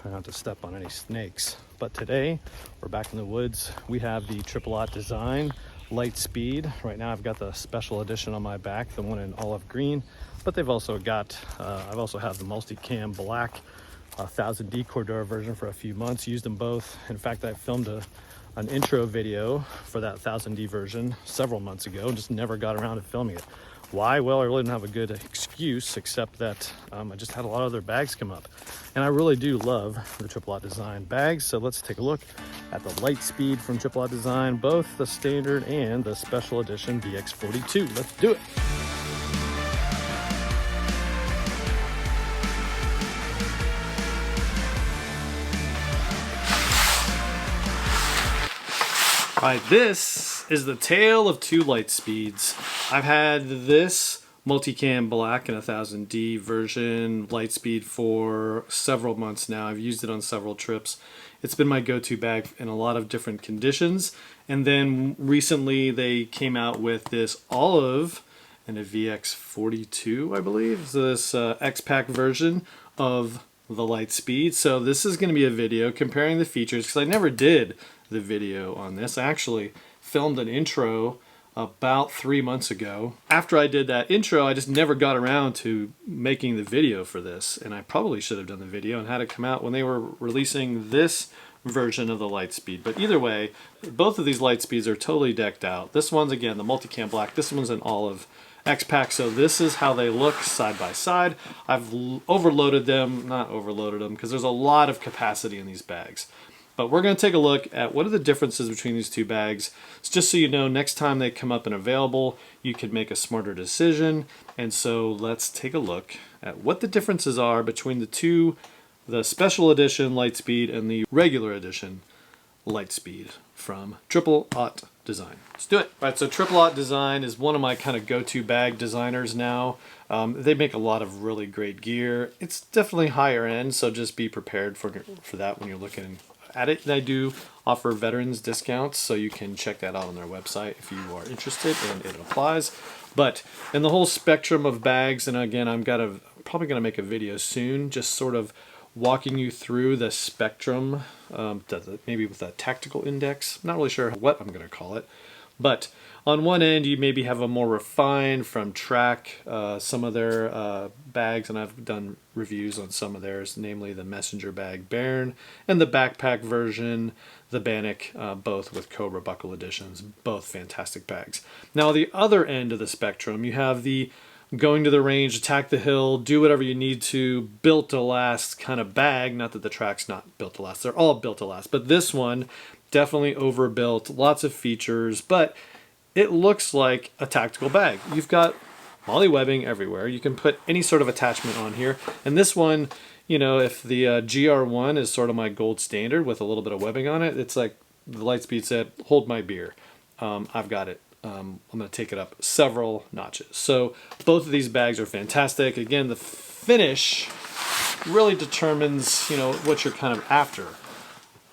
Try not to step on any snakes. But today, we're back in the woods. We have the Aught design, LITESPEED. Right now I've got the special edition on my back, the one in olive green. But they've also got, I've also had the multicam black 1000D Cordura version for a few months. Used them both. In fact, I filmed an intro video for that 1000D version several months ago and just never got around to filming it. Why? Well, I really didn't have a good excuse, except that I just had a lot of other bags come up. And I really do love the Aught design bags. So let's take a look at the LITESPEED from Aught design, both the standard and the special edition VX42. Let's do it. All right, this is the tale of two LITESPEEDs. I've had this multicam black and 1000D version LITESPEED for several months now. I've used it on several trips. It's been my go-to bag in a lot of different conditions. And then recently they came out with this olive and a VX42, I believe. So this X-Pack version of the LITESPEED. So this is going to be a video comparing the features, because I never did the video on this. I actually filmed an intro about 3 months ago. After I did that intro, I just never got around to making the video for this, and I probably should have done the video and had it come out when they were releasing this version of the LITESPEED. But either way, both of these LITESPEEDs are totally decked out. This one's, again, the multicam black. This one's an olive X-Pack, so this is how they look side by side. I've overloaded them, not overloaded them, because there's a lot of capacity in these bags. But we're going to take a look at what are the differences between these two bags. It's just so you know, next time they come up and available, you can make a smarter decision. And so let's take a look at what the differences are between the two, the special edition LITESPEED and the regular edition LITESPEED from Aught design. Let's do it. All right, so Aught design is one of my kind of go-to bag designers now. They make a lot of really great gear. It's definitely higher end, so just be prepared for that when you're looking at it. And I do offer veterans discounts, so you can check that out on their website if you are interested, and it applies. But in the whole spectrum of bags, and again, I'm probably gonna make a video soon, just sort of walking you through the spectrum, maybe with a tactical index. Not really sure what I'm gonna call it, but on one end, you maybe have a more refined from Track, some of their bags, and I've done reviews on some of theirs, namely the Messenger Bag Baron and the backpack version, the Bannock, both with Cobra buckle editions, both fantastic bags. Now, the other end of the spectrum, you have the going to the range, attack the hill, do whatever you need to, built to last kind of bag. Not that the Track's not built to last, they're all built to last, but this one definitely overbuilt, lots of features, but it looks like a tactical bag. You've got moly webbing everywhere. You can put any sort of attachment on here. And this one, you know, if the GR1 is sort of my gold standard with a little bit of webbing on it, it's like the LITESPEED said, hold my beer. I've got it. I'm going to take it up several notches. So both of these bags are fantastic. Again, the finish really determines, you know, what you're kind of after.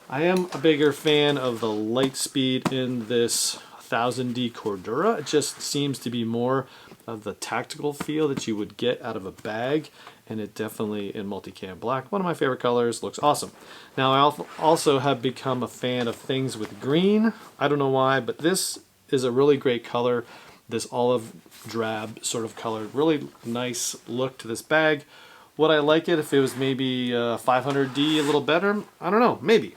I am a bigger fan of the LITESPEED in this 1000D Cordura. It just seems to be more of the tactical feel that you would get out of a bag, and it definitely in multicam black, one of my favorite colors, looks awesome. Now, I also have become a fan of things with green. I don't know why, but this is a really great color, this olive drab sort of color. Really nice look to this bag. Would I like it if it was maybe 500D a little better? I don't know, maybe.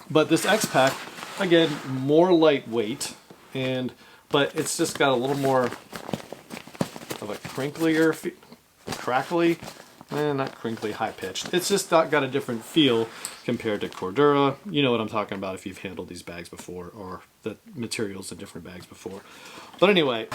But this X-Pack, again, more lightweight, but it's just got a little more of a crinklier, crackly, not crinkly, high-pitched. It's just got a different feel compared to Cordura. You know what I'm talking about if you've handled these bags before, or the materials in different bags before. But anyway,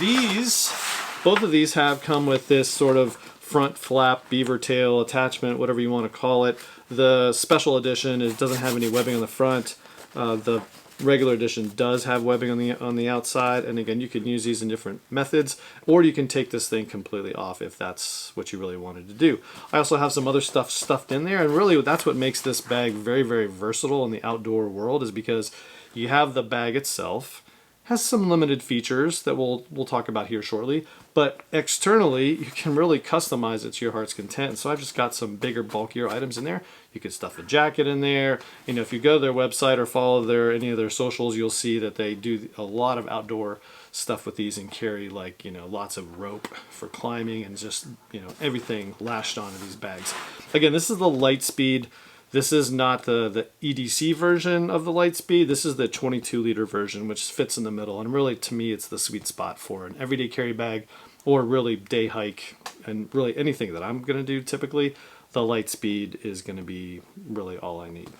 both of these have come with this sort of front flap beaver tail attachment, whatever you want to call it. The special edition doesn't have any webbing on the front. The regular edition does have webbing on the outside, and again, you can use these in different methods, or you can take this thing completely off if that's what you really wanted to do. I also have some other stuff stuffed in there, and really that's what makes this bag very, very versatile in the outdoor world, is because you have the bag itself, has some limited features that we'll talk about here shortly, but externally you can really customize it to your heart's content. So I've just got some bigger, bulkier items in there. You could stuff a jacket in there. You know, if you go to their website or follow any of their socials, you'll see that they do a lot of outdoor stuff with these and carry, like, you know, lots of rope for climbing and just, you know, everything lashed onto these bags. Again, this is the LITESPEED. This is not the EDC version of the LITESPEED. This is the 22-liter version, which fits in the middle. And really, to me, it's the sweet spot for an everyday carry bag or really day hike and really anything that I'm going to do typically. The LITESPEED is going to be really all I need.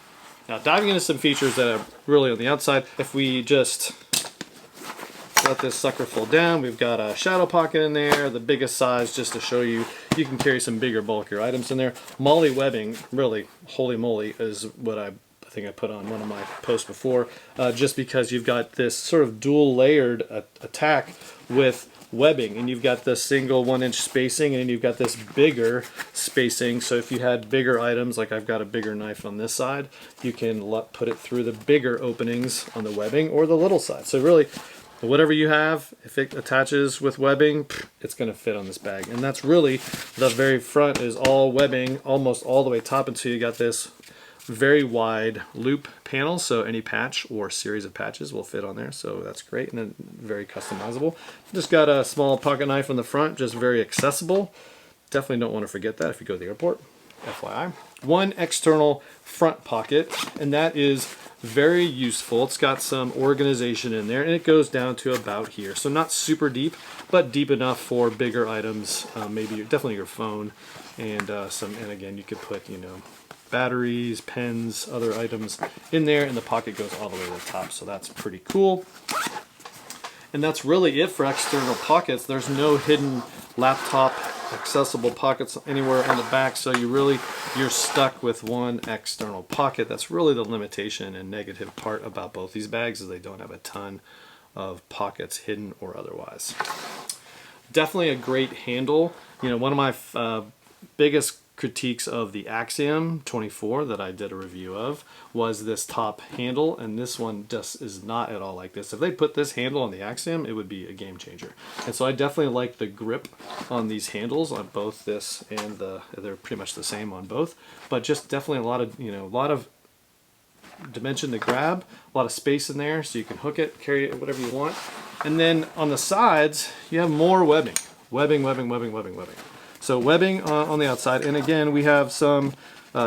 Now, diving into some features that are really on the outside, if we just let this sucker fold down, we've got a shadow pocket in there, the biggest size, just to show you, you can carry some bigger, bulkier items in there. Molle webbing, really, holy moly, is what I think I put on one of my posts before, just because you've got this sort of dual layered attack with webbing, and you've got the single 1-inch spacing, and then you've got this bigger spacing. So if you had bigger items, like I've got a bigger knife on this side, you can put it through the bigger openings on the webbing or the little side. So really, whatever you have, if it attaches with webbing, it's going to fit on this bag. And that's really, the very front is all webbing, almost all the way top, until you got this very wide loop panel, so any patch or series of patches will fit on there, so that's great. And then very customizable. Just got a small pocket knife on the front, just very accessible. Definitely don't want to forget that if you go to the airport, FYI. One external front pocket, and that is very useful. It's got some organization in there, and it goes down to about here, so not super deep, but deep enough for bigger items, maybe definitely your phone, and and again, you could put, you know, batteries, pens, other items in there, and the pocket goes all the way to the top, so that's pretty cool. And that's really it for external pockets. There's no hidden laptop accessible pockets anywhere on the back, so you're stuck with one external pocket. That's really the limitation and negative part about both these bags, is they don't have a ton of pockets, hidden or otherwise. Definitely a great handle. You know, one of my biggest critiques of the Axiom 24 that I did a review of was this top handle, and this one just is not at all like this. If they put this handle on the Axiom, it would be a game changer. And so I definitely like the grip on these handles on both this and they're pretty much the same on both, but just definitely a lot of, you know, a lot of dimension to grab, a lot of space in there, so you can hook it, carry it, whatever you want. And then on the sides, you have more webbing. Webbing. So webbing on the outside, and again, we have some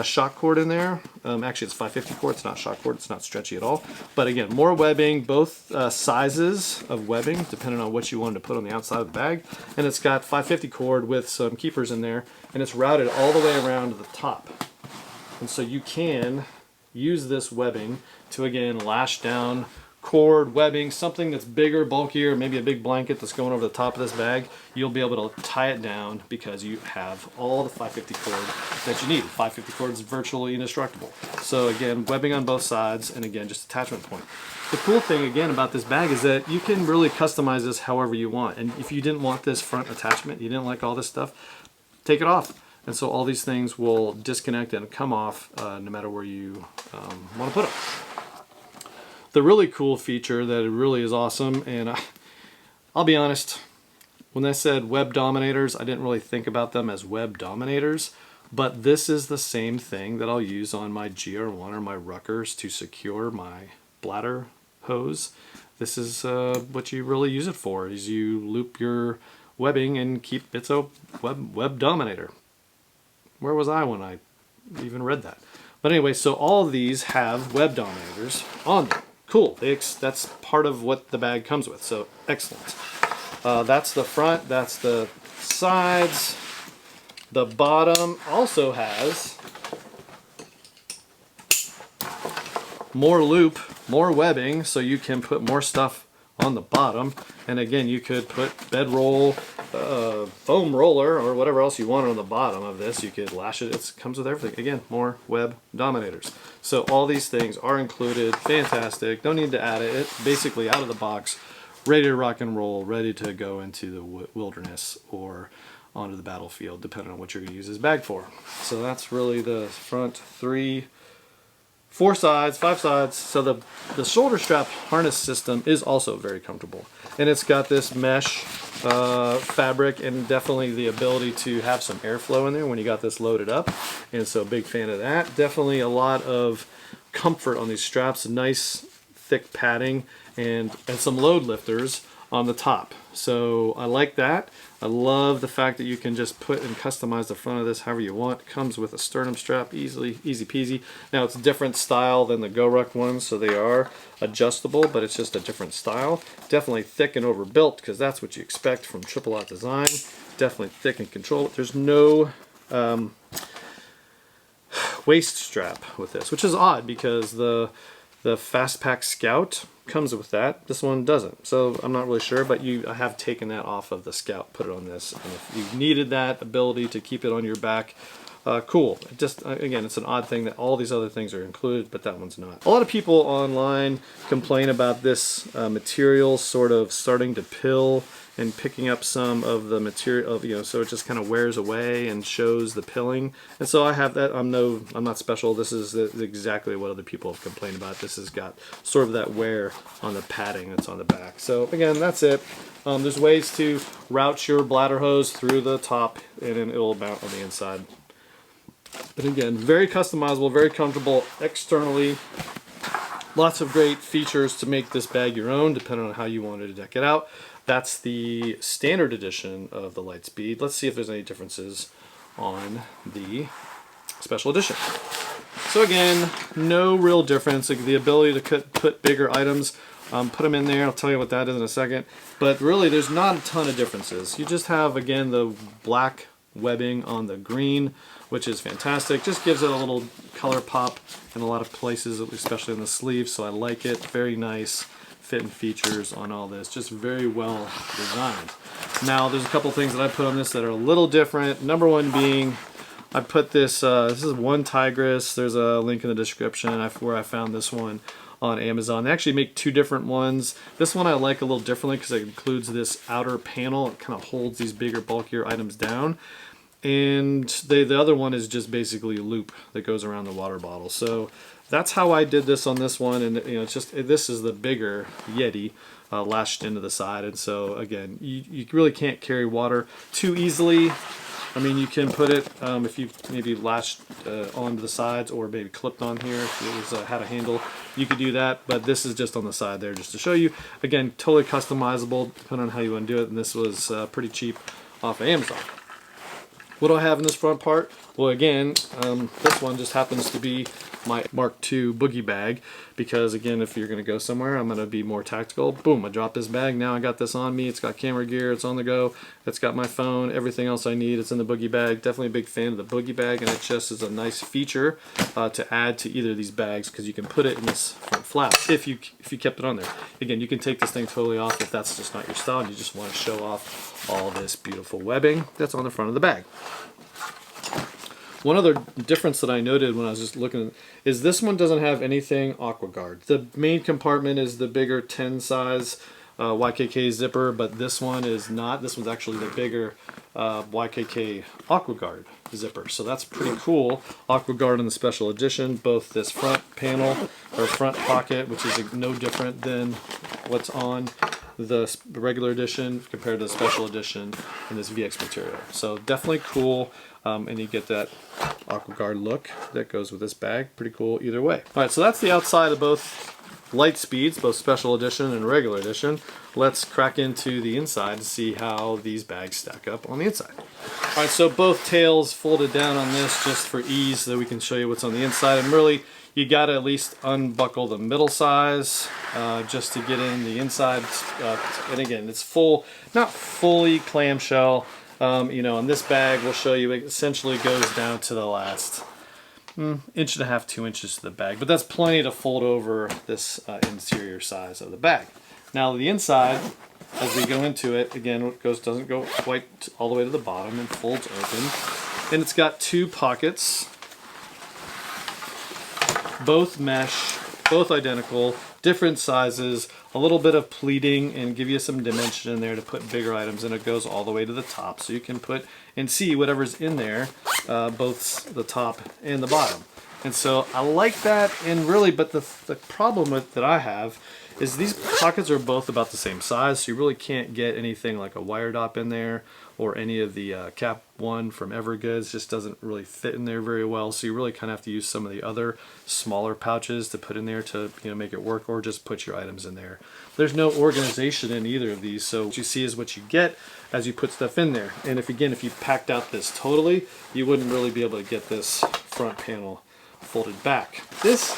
shock cord in there. Actually, it's 550 cord, it's not shock cord, it's not stretchy at all. But again, more webbing, both sizes of webbing, depending on what you wanted to put on the outside of the bag. And it's got 550 cord with some keepers in there, and it's routed all the way around to the top. And so you can use this webbing to, again, lash down cord, webbing, something that's bigger, bulkier, maybe a big blanket that's going over the top of this bag. You'll be able to tie it down because you have all the 550 cord that you need. 550 cord is virtually indestructible. So again, webbing on both sides, and again, just attachment point. The cool thing again about this bag is that you can really customize this however you want. And if you didn't want this front attachment, you didn't like all this stuff, take it off. And so all these things will disconnect and come off no matter where you want to put them. The really cool feature that really is awesome, and I'll be honest, when I said web dominators, I didn't really think about them as web dominators, but this is the same thing that I'll use on my GR1 or my Ruckers to secure my bladder hose. This is what you really use it for, is you loop your webbing and keep, it's a web dominator. Where was I when I even read that? But anyway, so all of these have web dominators on them. Cool, that's part of what the bag comes with, so excellent. That's the front, that's the sides. The bottom also has more loop, more webbing, so you can put more stuff on the bottom. And again, you could put bedroll, foam roller, or whatever else you want on the bottom of this. You could lash it. It comes with everything. Again, more web dominators. So all these things are included. Fantastic. Don't need to add it. It's basically out of the box, ready to rock and roll, ready to go into the wilderness or onto the battlefield, depending on what you're going to use this bag for. So that's really the front three 4 sides, 5 sides. So the shoulder strap harness system is also very comfortable. And it's got this mesh fabric and definitely the ability to have some airflow in there when you got this loaded up. And so big fan of that. Definitely a lot of comfort on these straps, nice thick padding and some load lifters on the top. So I like that. I love the fact that you can just put and customize the front of this however you want. It comes with a sternum strap, easy peasy. Now it's a different style than the GoRuck ones, so they are adjustable, but it's just a different style. Definitely thick and overbuilt, because that's what you expect from Triple Aught design. Definitely thick and controlled. There's no waist strap with this, which is odd because the Fastpack Scout comes with that. This one doesn't, so I'm not really sure, but I have taken that off of the Scout, put it on this, and if you needed that ability to keep it on your back, cool. Just again, it's an odd thing that all these other things are included, but that one's not. A lot of people online complain about this material sort of starting to pill and picking up some of the material of, so it just kind of wears away and shows the pilling. And so I have that. I'm not special. This is exactly what other people have complained about. This has got sort of that wear on the padding that's on the back. So again, that's it. There's ways to route your bladder hose through the top and then it will mount on the inside. But again, very customizable, very comfortable externally. Lots of great features to make this bag your own, depending on how you wanted to deck it out. That's the standard edition of the Lightspeed. Let's see if there's any differences on the special edition. So again, no real difference. Like the ability to put bigger items, put them in there. I'll tell you what that is in a second. But really, there's not a ton of differences. You just have, again, the black webbing on the green, which is fantastic. Just gives it a little color pop in a lot of places, especially in the sleeves. So I like it. Very nice fit and features on all this, just very well designed. Now there's a couple things that I put on this that are a little different. Number one being, I put this, this is one Tigress. There's a link in the description where I found this one on Amazon. They actually make 2 different ones. This one I like a little differently because it includes this outer panel. It kind of holds these bigger, bulkier items down. And the other one is just basically a loop that goes around the water bottle. So that's how I did this on this one, and it's just, this is the bigger Yeti lashed into the side, and so again, you really can't carry water too easily. I mean, you can put it if you maybe lashed onto the sides or maybe clipped on here if it was, had a handle, you could do that, but this is just on the side there just to show you. Again, totally customizable depending on how you want to do it, and this was pretty cheap off of Amazon. What do I have in this front part? Well, again, this one just happens to be my Mark II boogie bag because, again, if you're going to go somewhere, I'm going to be more tactical. Boom, I drop this bag. Now I got this on me. It's got camera gear. It's on the go. It's got my phone. Everything else I need. It's in the boogie bag. Definitely a big fan of the boogie bag, and it just is a nice feature to add to either of these bags because you can put it in this front flap if you kept it on there. Again, you can take this thing totally off if that's just not your style and you just want to show off all this beautiful webbing that's on the front of the bag. One other difference that I noted when I was just looking is this one doesn't have anything AquaGuard. The main compartment is the bigger 10 size YKK zipper, but this one is not. This one's actually the bigger YKK AquaGuard zipper. So that's pretty cool. AquaGuard in the special edition, both this front panel or front pocket, which is no different than what's on the regular edition compared to the special edition in this VX material. So definitely cool. And you get that AquaGuard look that goes with this bag. Pretty cool either way. All right, so that's the outside of both Lightspeeds, both special edition and regular edition. Let's crack into the inside to see how these bags stack up on the inside. All right, so both tails folded down on this just for ease so that we can show you what's on the inside. And really, you got to at least unbuckle the middle size just to get in the inside. And again, it's full, not fully clamshell. And this bag will show you it essentially goes down to the last 1.5 to 2 inches to the bag, but that's plenty to fold over this interior size of the bag. Now the inside, as we go into it, again, it doesn't go quite all the way to the bottom and folds open, and it's got 2 pockets, both mesh, both identical, different sizes, a little bit of pleating and give you some dimension in there to put bigger items, and it goes all the way to the top so you can put and see whatever's in there, both the top and the bottom. And so I like that, and really, but the problem that I have is these pockets are both about the same size, so you really can't get anything like a wire dop in there, or any of the Cap 1 from Evergoods just doesn't really fit in there very well, so you really kind of have to use some of the other smaller pouches to put in there to make it work, or just put your items in there. There's no organization in either of these, so what you see is what you get as you put stuff in there. And if you packed out this totally, you wouldn't really be able to get this front panel folded back. This,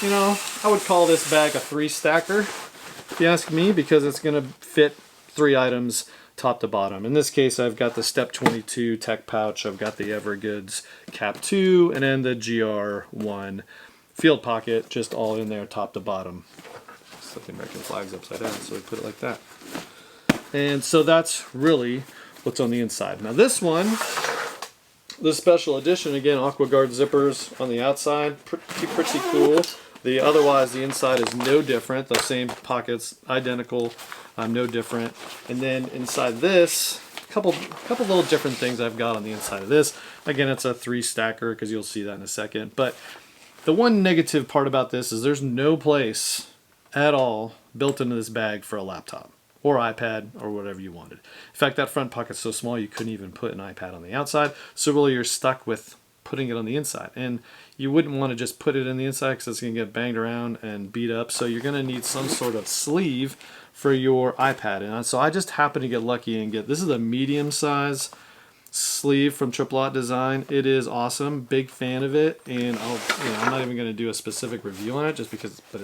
I would call this bag a 3-stacker, if you ask me, because it's going to fit 3 items top to bottom. In this case, I've got the Step 22 tech pouch, I've got the Evergoods Cap 2, and then the GR1 field pocket, just all in there top to bottom. Set the American flags upside down, so we put it like that. And so that's really what's on the inside. Now this one, the special edition, again, AquaGuard zippers on the outside, pretty cool. Otherwise, the inside is no different. The same pockets, identical, no different. And then inside this, a couple little different things I've got on the inside of this. Again, it's a 3-stacker, because you'll see that in a second. But the one negative part about this is there's no place at all built into this bag for a laptop or iPad or whatever you wanted. In fact, that front pocket's so small you couldn't even put an iPad on the outside, so really you're stuck with putting it on the inside. And you wouldn't want to just put it in the inside because it's going to get banged around and beat up, so you're going to need some sort of sleeve for your iPad. And so I just happened to get lucky and this is a medium size sleeve from Aught Design. It is awesome, big fan of it, and I'm not even going to do a specific review on it just because, but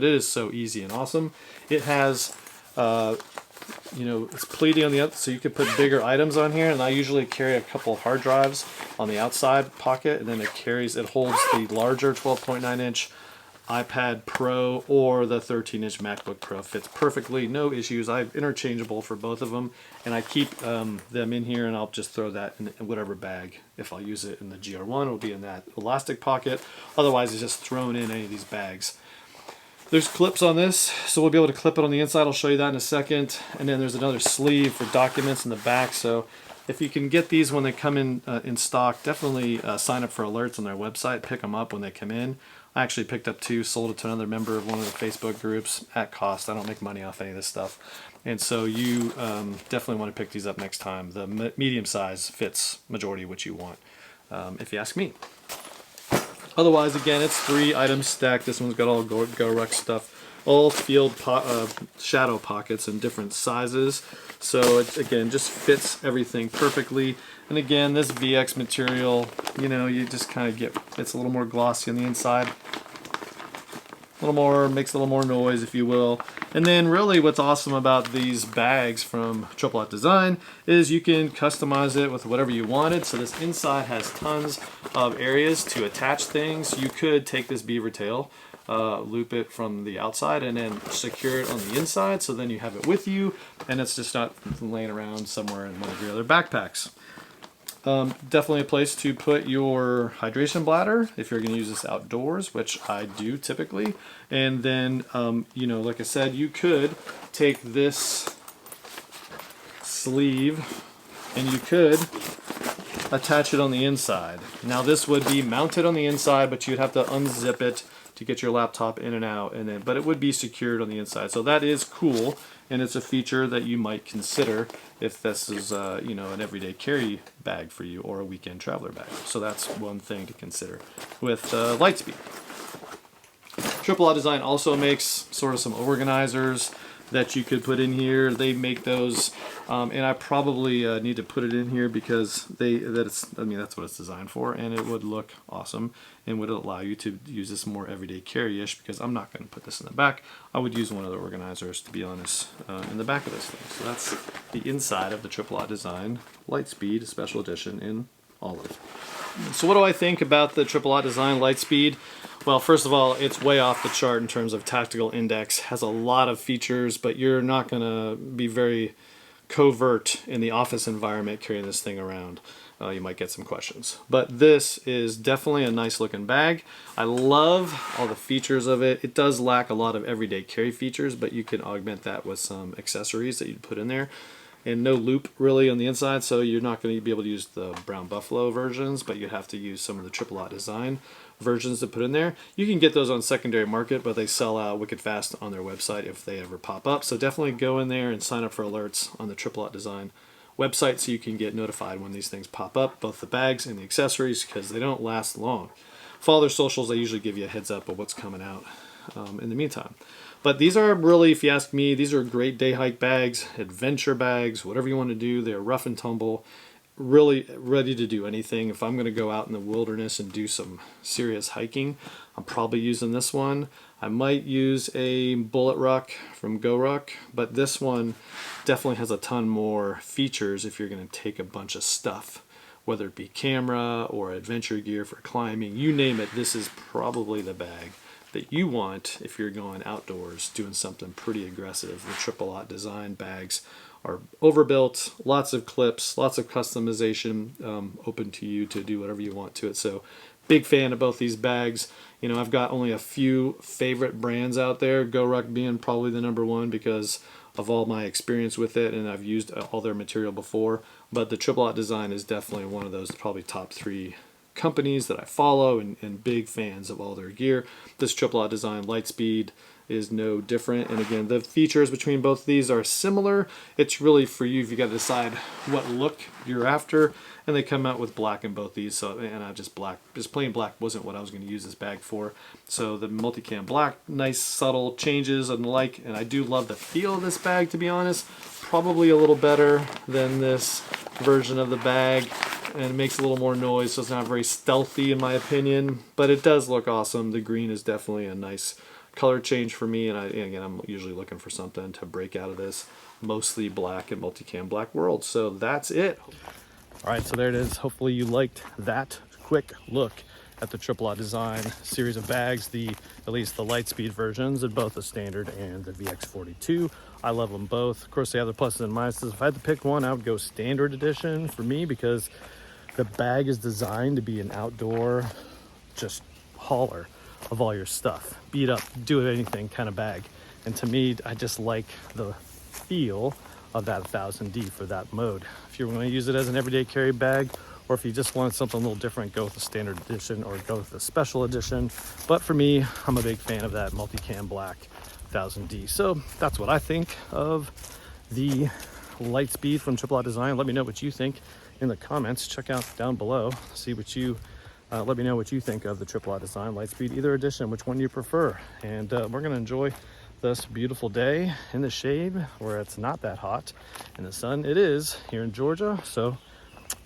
it is so easy and awesome. It has it's pleating on the outside, so you could put bigger items on here, and I usually carry a couple hard drives on the outside pocket, and then it holds the larger 12.9-inch iPad Pro or the 13-inch MacBook Pro. Fits perfectly, no issues. I have interchangeable for both of them, and I keep them in here, and I'll just throw that in whatever bag. If I'll use it in the GR1, it'll be in that elastic pocket. Otherwise, it's just thrown in any of these bags. There's clips on this, so we'll be able to clip it on the inside. I'll show you that in a second. And then there's another sleeve for documents in the back. So if you can get these when they come in stock, definitely sign up for alerts on their website. Pick them up when they come in. I actually picked up 2, sold it to another member of one of the Facebook groups at cost. I don't make money off any of this stuff. And so you definitely want to pick these up next time. The medium size fits majority of what you want, if you ask me. Otherwise, again, it's 3 items stacked. This one's got all Go-Ruck stuff, all field shadow pockets in different sizes. So it, again, just fits everything perfectly. And again, this VX material, you just kind of get, it's a little more glossy on the inside. Makes a little more noise, if you will. And then really what's awesome about these bags from Aught Design is you can customize it with whatever you wanted. So this inside has tons of areas to attach things. You could take this beaver tail, loop it from the outside, and then secure it on the inside, so then you have it with you, and it's just not laying around somewhere in one of your other backpacks. Definitely a place to put your hydration bladder if you're going to use this outdoors, which I do typically. And then, like I said, you could take this sleeve and you could attach it on the inside. Now this would be mounted on the inside, but you'd have to unzip it to get your laptop in and out, but it would be secured on the inside. So that is cool, and it's a feature that you might consider if this is an everyday carry bag for you or a weekend traveler bag. So that's one thing to consider with LITESPEED. Aught Design also makes sort of some organizers that you could put in here. They make those, and I probably need to put it in here because that's what it's designed for, and it would look awesome and would allow you to use this more everyday carry-ish, because I'm not going to put this in the back. I would use one of the organizers, to be honest, in the back of this thing. So that's the inside of the Aught Design LITESPEED Special Edition in olive. So what do I think about the Aught Design LITESPEED? Well, first of all, it's way off the chart in terms of tactical index. Has a lot of features, but you're not going to be very covert in the office environment carrying this thing around. You might get some questions. But this is definitely a nice looking bag. I love all the features of it. It does lack a lot of everyday carry features, but you can augment that with some accessories that you'd put in there. And no loop really on the inside, so you're not going to be able to use the Brown Buffalo versions, but you have to use some of the Aught Design versions to put in there. You can get those on secondary market, but they sell out wicked fast on their website if they ever pop up. So definitely go in there and sign up for alerts on the Aught Design website so you can get notified when these things pop up, both the bags and the accessories, because they don't last long. Follow their socials, they usually give you a heads up of what's coming out in the meantime. But these are really, if you ask me, these are great day hike bags, adventure bags, whatever you want to do. They're rough and tumble, really ready to do anything. If I'm going to go out in the wilderness and do some serious hiking, I'm probably using this one. I might use a Bullet Ruck from GoRuck, but this one definitely has a ton more features if you're going to take a bunch of stuff, whether it be camera or adventure gear for climbing, you name it. This is probably the bag that you want if you're going outdoors doing something pretty aggressive. The Aught Design bags are overbuilt, lots of clips, lots of customization, open to you to do whatever you want to it. So big fan of both these bags. You know, I've got only a few favorite brands out there, GoRuck being probably the #1 because of all my experience with it, and I've used all their material before. But the Aught Design is definitely one of those probably top 3 companies that I follow and big fans of all their gear. This Aught Design LITESPEED is no different, and again, the features between both of these are similar. It's really for you if you got to decide what look you're after, and they come out with black in both these. So, and I just plain black wasn't what I was going to use this bag for. So the multicam black, nice subtle changes and the like, and I do love the feel of this bag, to be honest. Probably a little better than this version of the bag, and it makes a little more noise, so it's not very stealthy in my opinion, but it does look awesome. The green is definitely a nice color change for me, and again, I'm usually looking for something to break out of this mostly black and multicam black world. So that's it. All right, so there it is. Hopefully you liked that quick look at the Aught Design series of bags, at least the LITESPEED versions of both the standard and the VX42. I love them both. Of course, they have the pluses and minuses. If I had to pick one, I would go standard edition for me, because the bag is designed to be an outdoor just hauler of all your stuff, beat up, do it anything kind of bag. And to me, I just like the feel of that 1000D for that mode. If you're going to use it as an everyday carry bag, or if you just want something a little different, go with the standard edition or go with the special edition. But for me, I'm a big fan of that multicam black 1000D. So that's what I think of the LITESPEED from Aught Design. Let me know what you think in the comments. Check out down below, see what you let me know what you think of the Aught Design LITESPEED, either edition, which one you prefer. And we're going to enjoy this beautiful day in the shade where it's not that hot. In the sun, it is here in Georgia. So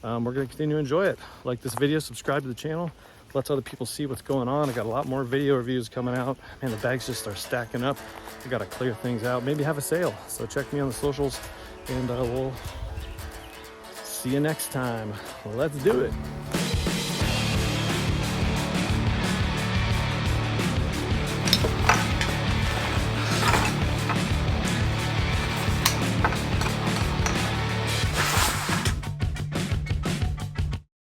we're going to continue to enjoy it. Like this video, subscribe to the channel, lets other people see what's going on. I got a lot more video reviews coming out. Man, the bags just are stacking up. I got to clear things out, maybe have a sale. So check me on the socials, and we'll see you next time. Let's do it.